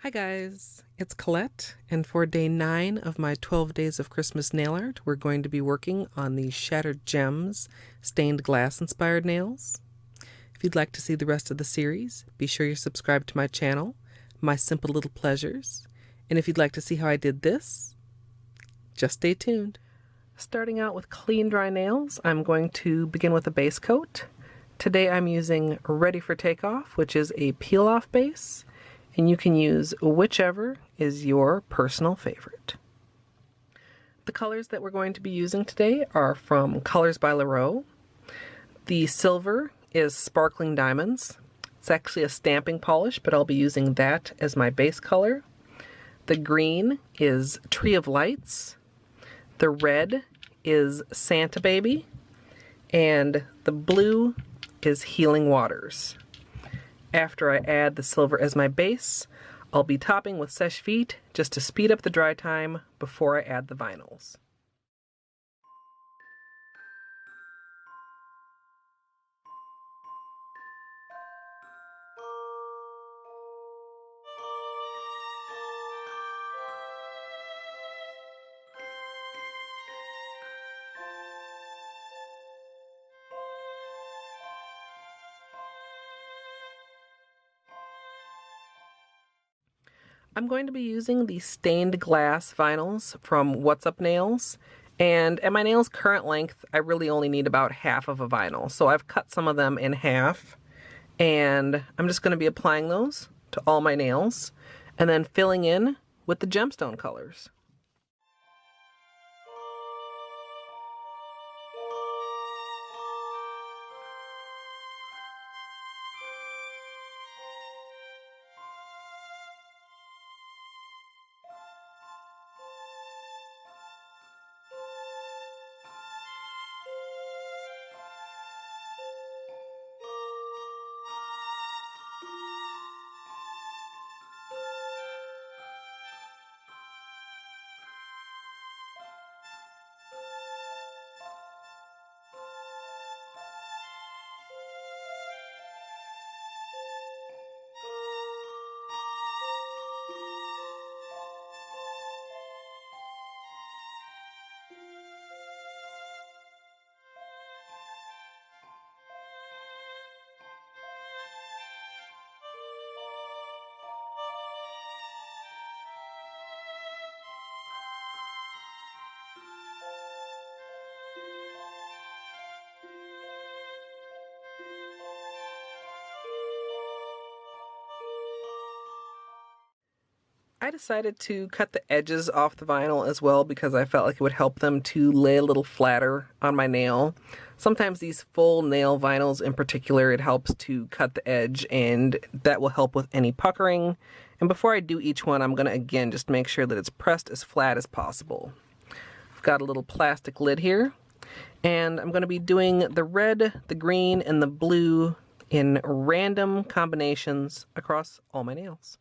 Hi guys, it's Colette, and for day 9 of my 12 Days of Christmas nail art, we're going to be working on the Shattered Gems stained glass inspired nails. If you'd like to see the rest of the series, be sure you're subscribed to my channel, My Simple Little Pleasures, and if you'd like to see how I did this, just stay tuned. Starting out with clean dry nails, I'm going to begin with a base coat. Today I'm using Ready for Takeoff, which is a peel-off base, and you can use whichever is your personal favorite. The colors that we're going to be using today are from Colors by Llarowe. The silver is Sparkling Diamonds. It's actually a stamping polish, but I'll be using that as my base color. The green is Tree of Lights. The red is Santa Baby. And the blue is Healing Waters. After I add the silver as my base, I'll be topping with Sèche Vite just to speed up the dry time before I add the vinyls. I'm going to be using the stained glass vinyls from What's Up Nails, and at my nail's current length, I really only need about half of a vinyl. So I've cut some of them in half, and I'm just going to be applying those to all my nails, and then filling in with the gemstone colors. I decided to cut the edges off the vinyl as well because I felt like it would help them to lay a little flatter on my nail. Sometimes these full nail vinyls in particular, it helps to cut the edge, and that will help with any puckering. And before I do each one, I'm going to again just make sure that it's pressed as flat as possible. I've got a little plastic lid here, and I'm going to be doing the red, the green, and the blue in random combinations across all my nails.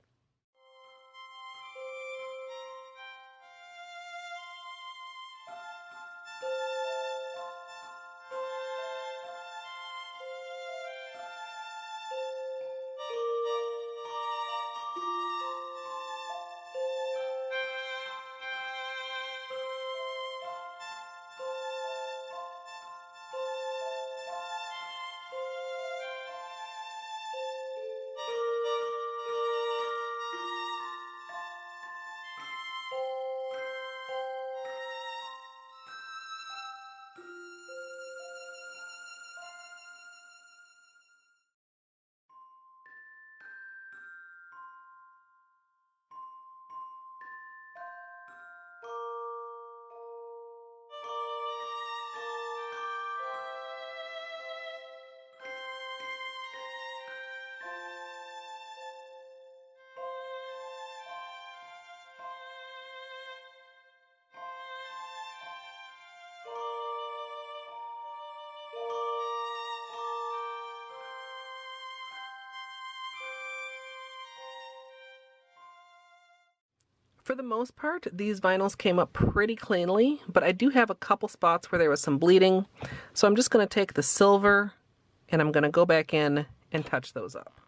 For the most part, these vinyls came up pretty cleanly, but I do have a couple spots where there was some bleeding. So I'm just going to take the silver and I'm going to go back in and touch those up.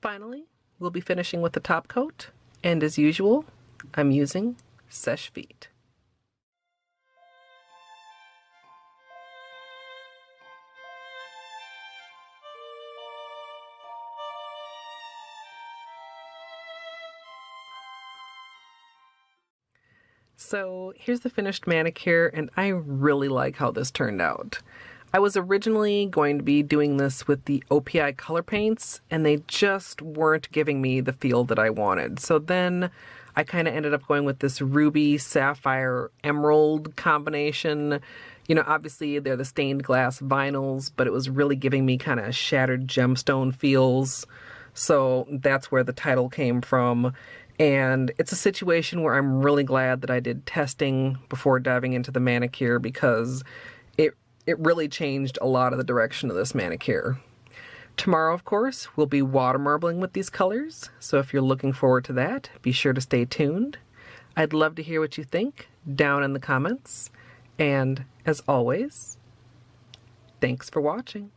Finally, we'll be finishing with the top coat, and as usual, I'm using Seche Vite. So here's the finished manicure, and I really like how this turned out. I was originally going to be doing this with the OPI color paints, and they just weren't giving me the feel that I wanted. So then I kind of ended up going with this ruby, sapphire, emerald combination. You know, obviously they're the stained glass vinyls, but it was really giving me kind of shattered gemstone feels. So that's where the title came from. And it's a situation where I'm really glad that I did testing before diving into the manicure, because it really changed a lot of the direction of this manicure. Tomorrow, of course, we'll be water marbling with these colors, so if you're looking forward to that, be sure to stay tuned. I'd love to hear what you think down in the comments, and as always, thanks for watching.